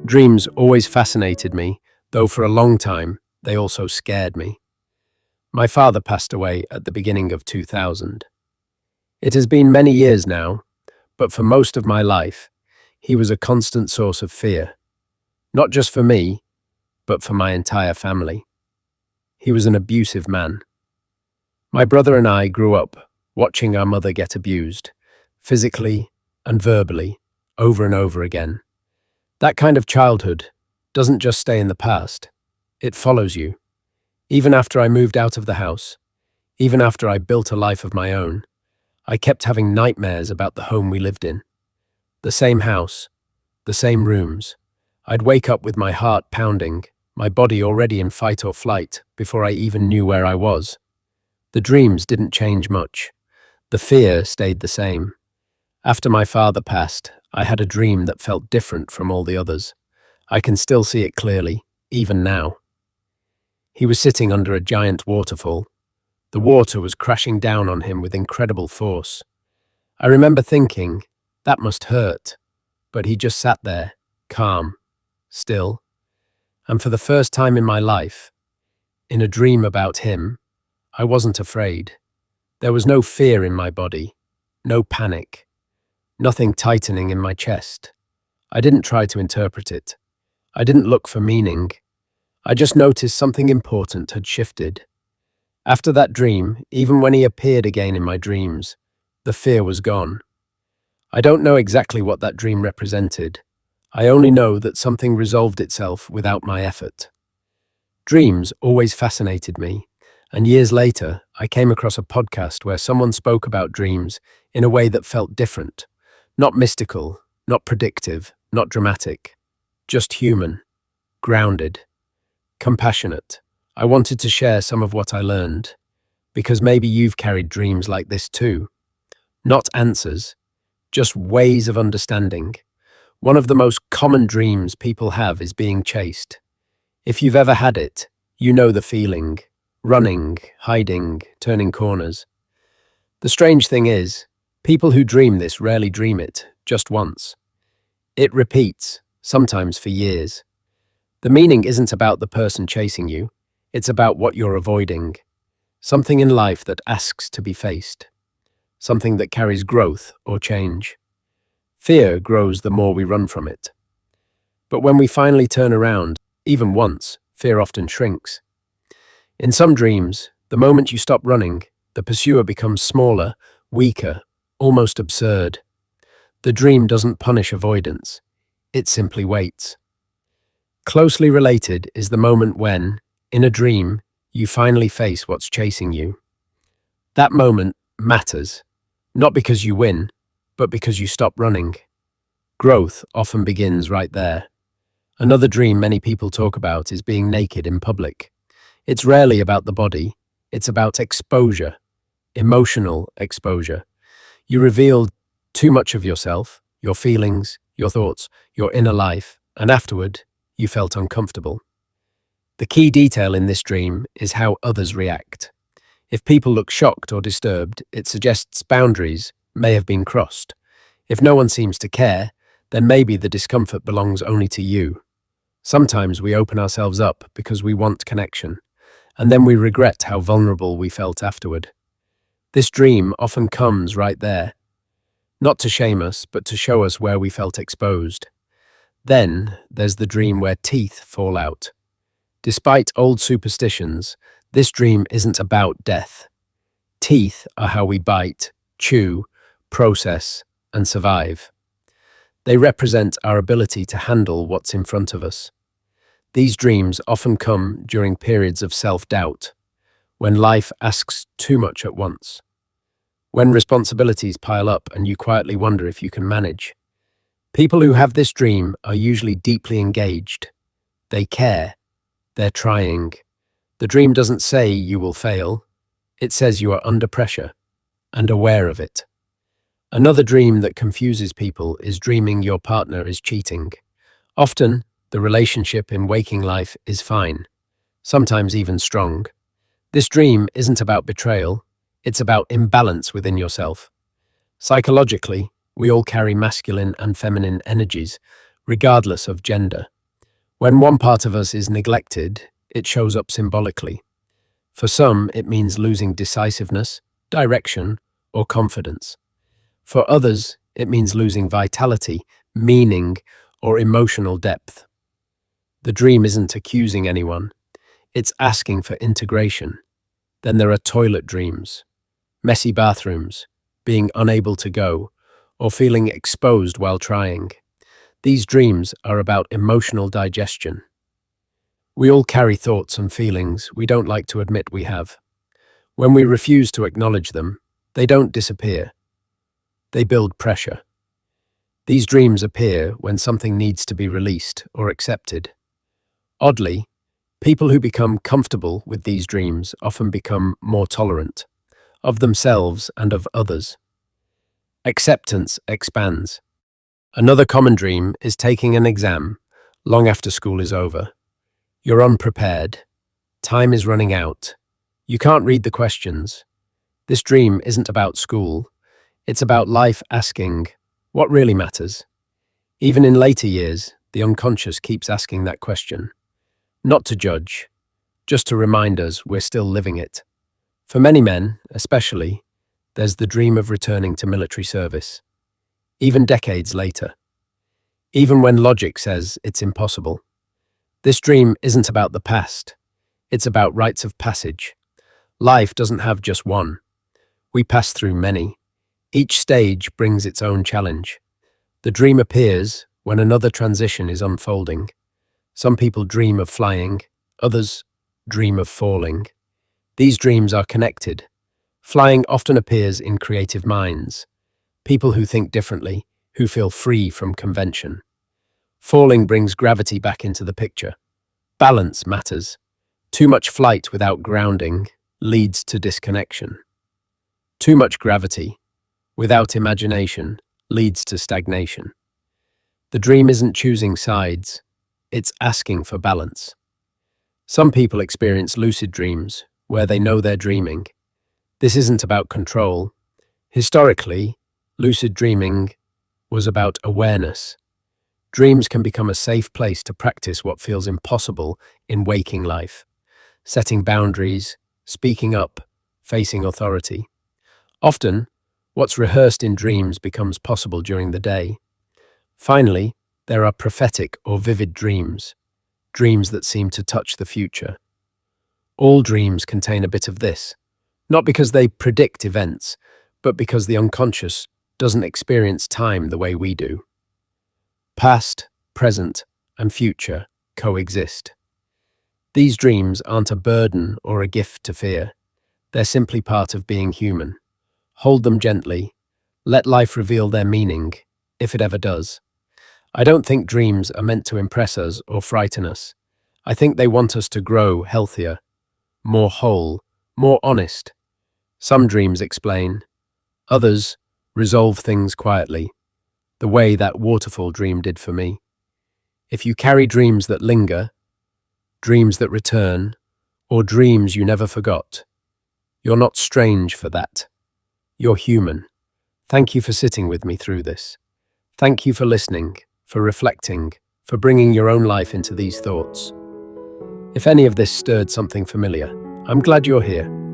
Dreams always fascinated me, though for a long time they also scared me. My father passed away at the beginning of 2000. It has been many years now, but for most of my life, he was a constant source of fear, not just for me, but for my entire family. He was an abusive man. My brother and I grew up watching our mother get abused, physically and verbally, over and over again. That kind of childhood doesn't just stay in the past, it follows you. Even after I moved out of the house, even after I built a life of my own, I kept having nightmares about the home we lived in. The same house, the same rooms. I'd wake up with my heart pounding, my body already in fight or flight before I even knew where I was. The dreams didn't change much. The fear stayed the same. After my father passed, I had a dream that felt different from all the others. I can still see it clearly, even now. He was sitting under a giant waterfall. The water was crashing down on him with incredible force. I remember thinking, that must hurt. But he just sat there, calm, still. And for the first time in my life, in a dream about him, I wasn't afraid. There was no fear in my body, no panic, nothing tightening in my chest. I didn't try to interpret it. I didn't look for meaning. I just noticed something important had shifted. After that dream, even when he appeared again in my dreams, the fear was gone. I don't know exactly what that dream represented. I only know that something resolved itself without my effort. Dreams always fascinated me, and years later, I came across a podcast where someone spoke about dreams in a way that felt different. Not mystical, not predictive, not dramatic. Just human, grounded, compassionate. I wanted to share some of what I learned, because maybe you've carried dreams like this too. Not answers, just ways of understanding. One of the most common dreams people have is being chased. If you've ever had it, you know the feeling. Running, hiding, turning corners. The strange thing is, people who dream this rarely dream it, just once. It repeats, sometimes for years. The meaning isn't about the person chasing you, it's about what you're avoiding. Something in life that asks to be faced. Something that carries growth or change. Fear grows the more we run from it. But when we finally turn around, even once, fear often shrinks. In some dreams, the moment you stop running, the pursuer becomes smaller, weaker, almost absurd. The dream doesn't punish avoidance. It simply waits. Closely related is the moment when, in a dream, you finally face what's chasing you. That moment matters, not because you win, but because you stop running. Growth often begins right there. Another dream many people talk about is being naked in public. It's rarely about the body, it's about exposure, emotional exposure. You reveal too much of yourself, your feelings, your thoughts, your inner life, and afterward, you felt uncomfortable. The key detail in this dream is how others react. If people look shocked or disturbed, it suggests boundaries may have been crossed. If no one seems to care, then maybe the discomfort belongs only to you. Sometimes we open ourselves up because we want connection, and then we regret how vulnerable we felt afterward. This dream often comes right there, not to shame us, but to show us where we felt exposed. Then there's the dream where teeth fall out. Despite old superstitions, this dream isn't about death. Teeth are how we bite, chew, process, and survive. They represent our ability to handle what's in front of us. These dreams often come during periods of self-doubt, when life asks too much at once, when responsibilities pile up and you quietly wonder if you can manage. People who have this dream are usually deeply engaged. They care. They're trying. The dream doesn't say you will fail. It says you are under pressure and aware of it. Another dream that confuses people is dreaming your partner is cheating. Often, the relationship in waking life is fine, sometimes even strong. This dream isn't about betrayal, it's about imbalance within yourself. Psychologically, we all carry masculine and feminine energies, regardless of gender. When one part of us is neglected, it shows up symbolically. For some, it means losing decisiveness, direction, or confidence. For others, it means losing vitality, meaning, or emotional depth. The dream isn't accusing anyone, it's asking for integration. Then there are toilet dreams, messy bathrooms, being unable to go, or feeling exposed while trying. These dreams are about emotional digestion. We all carry thoughts and feelings we don't like to admit we have. When we refuse to acknowledge them, they don't disappear. They build pressure. These dreams appear when something needs to be released or accepted. Oddly, people who become comfortable with these dreams often become more tolerant of themselves and of others. Acceptance expands. Another common dream is taking an exam long after school is over. You're unprepared. Time is running out. You can't read the questions. This dream isn't about school. It's about life asking, what really matters? Even in later years, the unconscious keeps asking that question. Not to judge, just to remind us we're still living it. For many men, especially, there's the dream of returning to military service. Even decades later. Even when logic says it's impossible. This dream isn't about the past. It's about rites of passage. Life doesn't have just one. We pass through many. Each stage brings its own challenge. The dream appears when another transition is unfolding. Some people dream of flying, others dream of falling. These dreams are connected. Flying often appears in creative minds, people who think differently, who feel free from convention. Falling brings gravity back into the picture. Balance matters. Too much flight without grounding leads to disconnection. Too much gravity without imagination leads to stagnation. The dream isn't choosing sides, it's asking for balance. Some people experience lucid dreams where they know they're dreaming. This isn't about control. Historically, lucid dreaming was about awareness. Dreams can become a safe place to practice what feels impossible in waking life. Setting boundaries, speaking up, facing authority. Often, what's rehearsed in dreams becomes possible during the day. Finally, there are prophetic or vivid dreams, dreams that seem to touch the future. All dreams contain a bit of this, not because they predict events, but because the unconscious doesn't experience time the way we do. Past, present, and future coexist. These dreams aren't a burden or a gift to fear. They're simply part of being human. Hold them gently. Let life reveal their meaning, if it ever does. I don't think dreams are meant to impress us or frighten us. I think they want us to grow healthier, more whole, more honest. Some dreams explain. Others resolve things quietly, the way that waterfall dream did for me. If you carry dreams that linger, dreams that return, or dreams you never forgot, you're not strange for that. You're human. Thank you for sitting with me through this. Thank you for listening, for reflecting, for bringing your own life into these thoughts. If any of this stirred something familiar, I'm glad you're here.